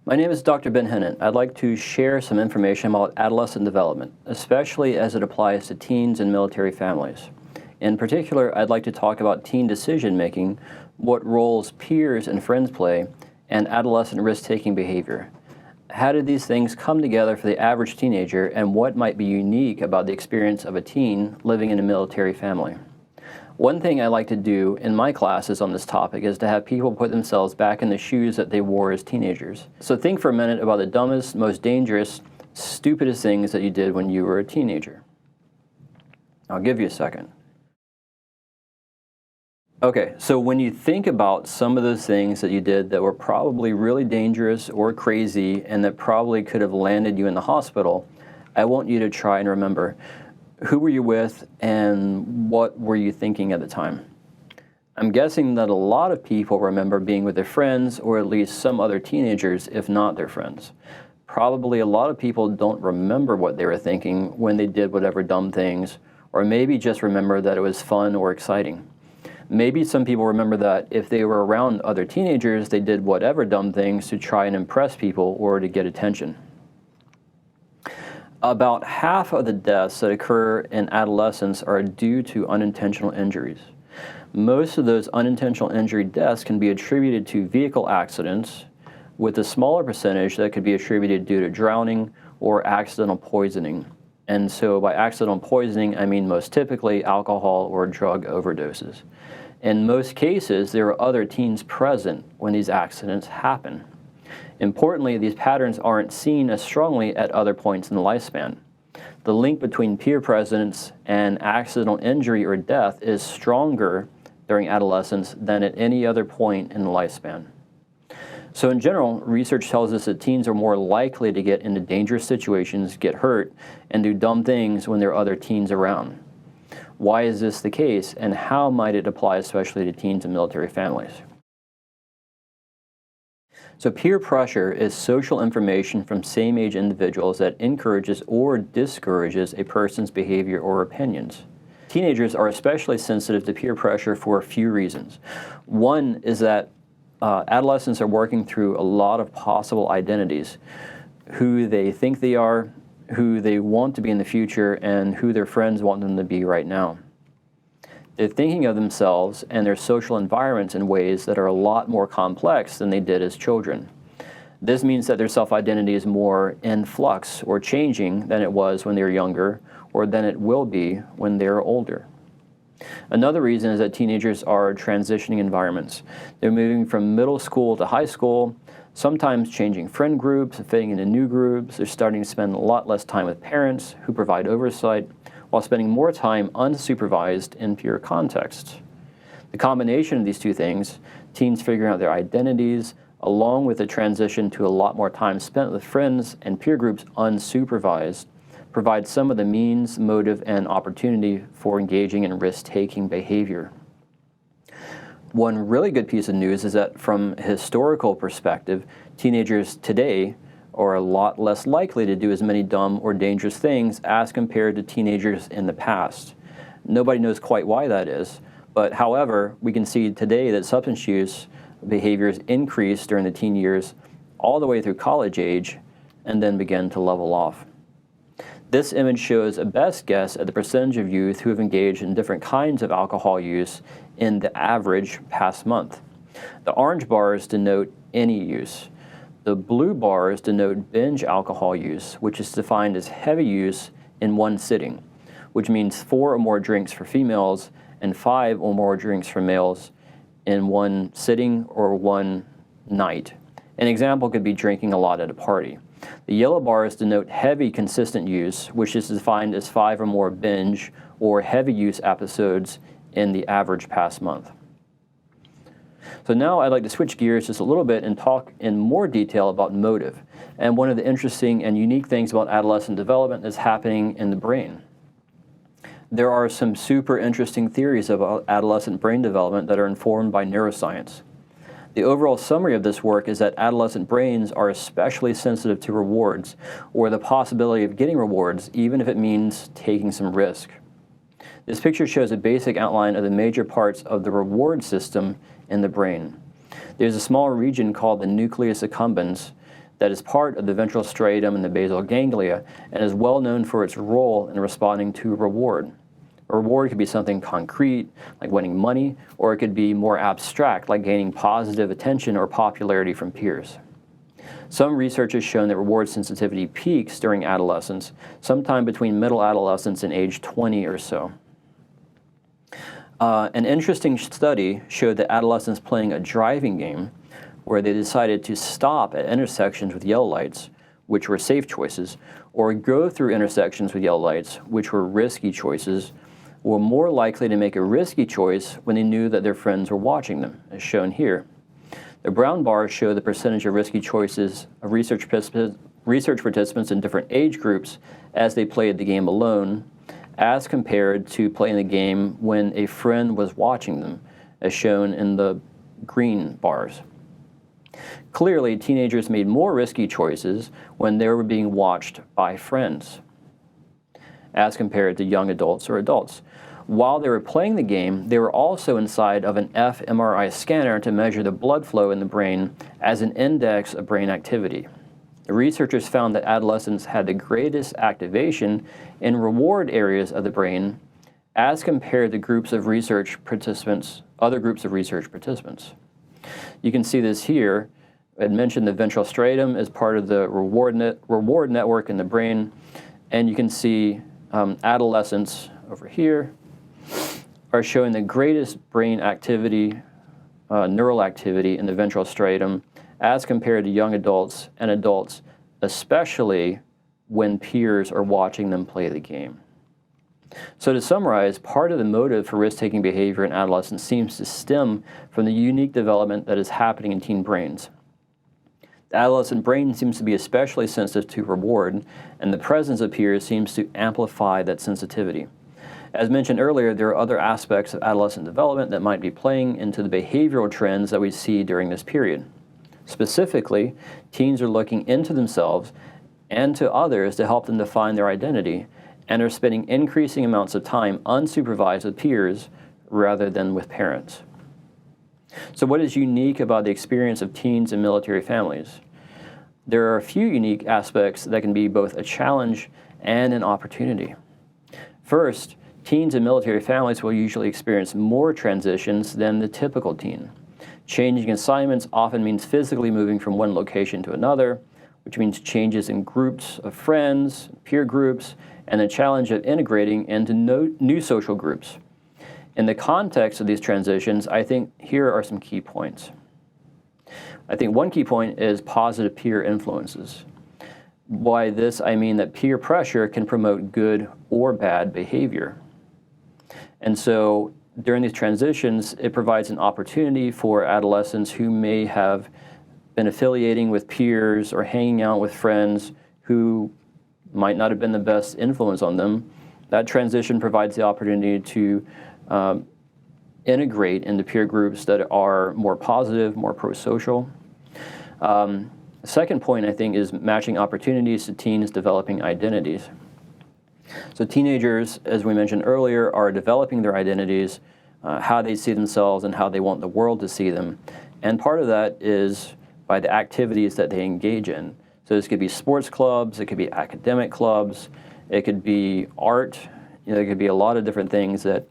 My name is Dr. Ben Hinnant. I'd like to share some information about adolescent development, especially as it applies to teens and military families. In particular, I'd like to talk about teen decision-making, what roles peers and friends play, and adolescent risk-taking behavior. How did these things come together for the average teenager, and what might be unique about the experience of a teen living in a military family? One thing I like to do in my classes on this topic is to have people put themselves back in the shoes that they wore as teenagers. So think for a minute about the dumbest, most dangerous, stupidest things that you did when you were a teenager. I'll give you a second. Okay, so when you think about some of those things that you did that were probably really dangerous or crazy and that probably could have landed you in the hospital, I want you to try and remember, who were you with and what were you thinking at the time? I'm guessing that a lot of people remember being with their friends or at least some other teenagers, if not their friends. Probably a lot of people don't remember what they were thinking when they did whatever dumb things, or maybe just remember that it was fun or exciting. Maybe some people remember that if they were around other teenagers, they did whatever dumb things to try and impress people or to get attention. About half of the deaths that occur in adolescence are due to unintentional injuries. Most of those unintentional injury deaths can be attributed to vehicle accidents, with a smaller percentage that could be attributed due to drowning or accidental poisoning. And so by accidental poisoning, I mean most typically alcohol or drug overdoses. In most cases, there are other teens present when these accidents happen. Importantly, these patterns aren't seen as strongly at other points in the lifespan. The link between peer presence and accidental injury or death is stronger during adolescence than at any other point in the lifespan. So in general, research tells us that teens are more likely to get into dangerous situations, get hurt, and do dumb things when there are other teens around. Why is this the case, and how might it apply especially to teens and military families? So peer pressure is social information from same-age individuals that encourages or discourages a person's behavior or opinions. Teenagers are especially sensitive to peer pressure for a few reasons. One is that adolescents are working through a lot of possible identities, who they think they are, who they want to be in the future, and who their friends want them to be right now. They're thinking of themselves and their social environments in ways that are a lot more complex than they did as children. This means that their self-identity is more in flux or changing than it was when they were younger, or than it will be when they're older. Another reason is that teenagers are transitioning environments. They're moving from middle school to high school, sometimes changing friend groups, fitting into new groups. They're starting to spend a lot less time with parents who provide oversight, while spending more time unsupervised in peer contexts. The combination of these two things, teens figuring out their identities, along with the transition to a lot more time spent with friends and peer groups unsupervised, provides some of the means, motive, and opportunity for engaging in risk-taking behavior. One really good piece of news is that from a historical perspective, teenagers today are a lot less likely to do as many dumb or dangerous things as compared to teenagers in the past. Nobody knows quite why that is, but however, we can see today that substance use behaviors increase during the teen years all the way through college age and then begin to level off. This image shows a best guess at the percentage of youth who have engaged in different kinds of alcohol use in the average past month. The orange bars denote any use. The blue bars denote binge alcohol use, which is defined as heavy use in one sitting, which means 4 or more drinks for females and 5 or more drinks for males in one sitting or one night. An example could be drinking a lot at a party. The yellow bars denote heavy consistent use, which is defined as 5 or more binge or heavy use episodes in the average past month. So now I'd like to switch gears just a little bit and talk in more detail about motive. And one of the interesting and unique things about adolescent development is happening in the brain. There are some super interesting theories about adolescent brain development that are informed by neuroscience. The overall summary of this work is that adolescent brains are especially sensitive to rewards, or the possibility of getting rewards, even if it means taking some risk. This picture shows a basic outline of the major parts of the reward system in the brain. There's a small region called the nucleus accumbens that is part of the ventral striatum and the basal ganglia and is well known for its role in responding to reward. A reward could be something concrete, like winning money, or it could be more abstract, like gaining positive attention or popularity from peers. Some research has shown that reward sensitivity peaks during adolescence, sometime between middle adolescence and age 20 or so. An interesting study showed that adolescents playing a driving game where they decided to stop at intersections with yellow lights, which were safe choices, or go through intersections with yellow lights, which were risky choices, were more likely to make a risky choice when they knew that their friends were watching them, as shown here. The brown bars show the percentage of risky choices of research participants in different age groups as they played the game alone, as compared to playing the game when a friend was watching them, as shown in the green bars. Clearly, teenagers made more risky choices when they were being watched by friends, as compared to young adults or adults. While they were playing the game, they were also inside of an fMRI scanner to measure the blood flow in the brain as an index of brain activity. The researchers found that adolescents had the greatest activation in reward areas of the brain as compared to groups of research participants, other groups of research participants. You can see this here. I had mentioned the ventral striatum as part of the reward network in the brain, and you can see adolescents over here are showing the greatest brain activity, neural activity in the ventral striatum as compared to young adults and adults, especially when peers are watching them play the game. So to summarize, part of the motive for risk-taking behavior in adolescence seems to stem from the unique development that is happening in teen brains. The adolescent brain seems to be especially sensitive to reward, and the presence of peers seems to amplify that sensitivity. As mentioned earlier, there are other aspects of adolescent development that might be playing into the behavioral trends that we see during this period. Specifically, teens are looking into themselves and to others to help them define their identity, and are spending increasing amounts of time unsupervised with peers rather than with parents. So what is unique about the experience of teens in military families? There are a few unique aspects that can be both a challenge and an opportunity. First, teens in military families will usually experience more transitions than the typical teen. Changing assignments often means physically moving from one location to another, which means changes in groups of friends, peer groups, and the challenge of integrating into new social groups. In the context of these transitions, I think here are some key points. I think one key point is positive peer influences. By this, I mean that peer pressure can promote good or bad behavior. And so during these transitions, it provides an opportunity for adolescents who may have been affiliating with peers or hanging out with friends who might not have been the best influence on them. That transition provides the opportunity to integrate into peer groups that are more positive, more pro-social. The second point, I think, is matching opportunities to teens developing identities. So teenagers, as we mentioned earlier, are developing their identities, how they see themselves and how they want the world to see them. And part of that is by the activities that they engage in. So this could be sports clubs, it could be academic clubs, it could be art, it could be a lot of different things that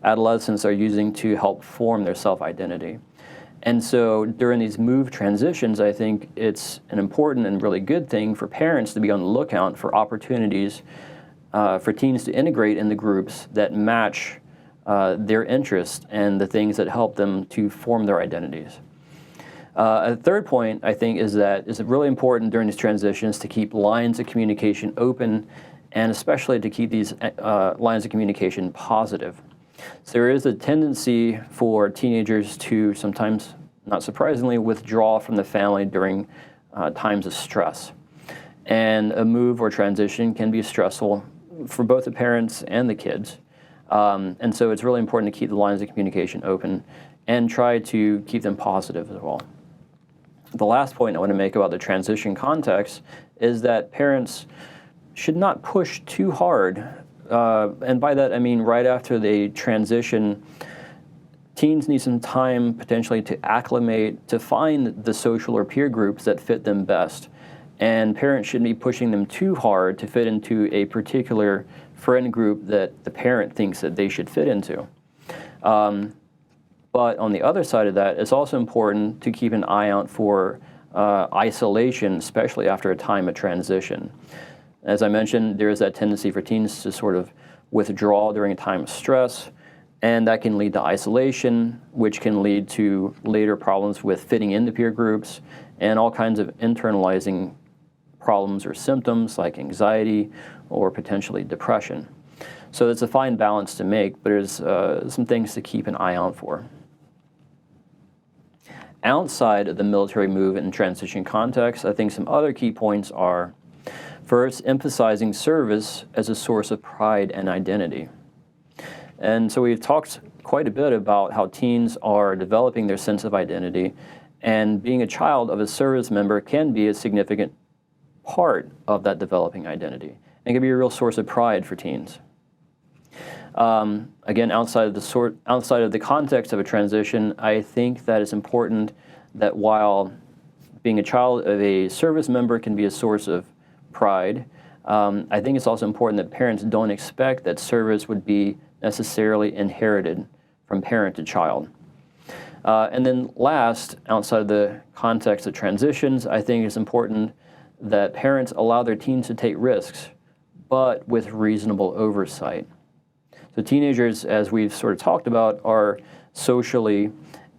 adolescents are using to help form their self-identity. And so during these move transitions, I think it's an important and really good thing for parents to be on the lookout for opportunities for teens to integrate in the groups that match their interests and the things that help them to form their identities. A third point, I think, is that it's really important during these transitions to keep lines of communication open, and especially to keep these lines of communication positive. So there is a tendency for teenagers to sometimes, not surprisingly, withdraw from the family during times of stress. And a move or transition can be stressful for both the parents and the kids. And so it's really important to keep the lines of communication open and try to keep them positive as well. The last point I want to make about the transition context is that parents should not push too hard. And by that, I mean right after they transition, teens need some time potentially to acclimate, to find the social or peer groups that fit them best. and parents shouldn't be pushing them too hard to fit into a particular friend group that the parent thinks that they should fit into. But on the other side of that, it's also important to keep an eye out for isolation, especially after a time of transition. As I mentioned, there is that tendency for teens to sort of withdraw during a time of stress, and that can lead to isolation, which can lead to later problems with fitting into peer groups and all kinds of internalizing problems or symptoms like anxiety or potentially depression. So it's a fine balance to make, but there's some things to keep an eye out for. Outside of the military move and transition context, I think some other key points are, first, emphasizing service as a source of pride and identity. And so we've talked quite a bit about how teens are developing their sense of identity, and being a child of a service member can be a significant part of that developing identity, and can be a real source of pride for teens. Again, outside of the context of a transition, I think that it's important that while being a child of a service member can be a source of pride, I think it's also important that parents don't expect that service would be necessarily inherited from parent to child. And then last, outside of the context of transitions, I think it's important that parents allow their teens to take risks, but with reasonable oversight. So teenagers, as we've sort of talked about, are socially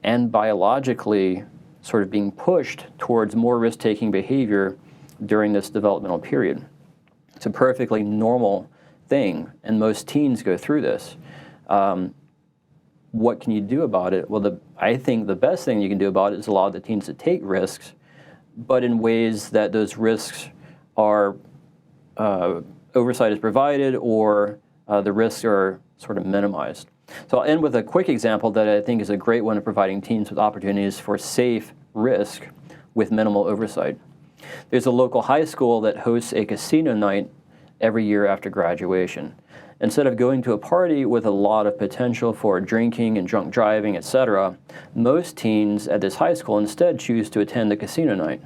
and biologically sort of being pushed towards more risk-taking behavior during this developmental period. It's a perfectly normal thing, and most teens go through this. What can you do about it? Well, I think the best thing you can do about it is allow the teens to take risks, but in ways that those risks are oversight is provided, or the risks are sort of minimized. So I'll end with a quick example that I think is a great one of providing teens with opportunities for safe risk with minimal oversight. There's a local high school that hosts a casino night every year after graduation. Instead of going to a party with a lot of potential for drinking and drunk driving, etc., most teens at this high school instead choose to attend the casino night.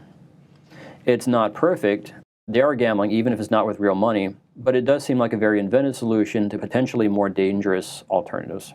It's not perfect. They are gambling, even if it's not with real money, but it does seem like a very inventive solution to potentially more dangerous alternatives.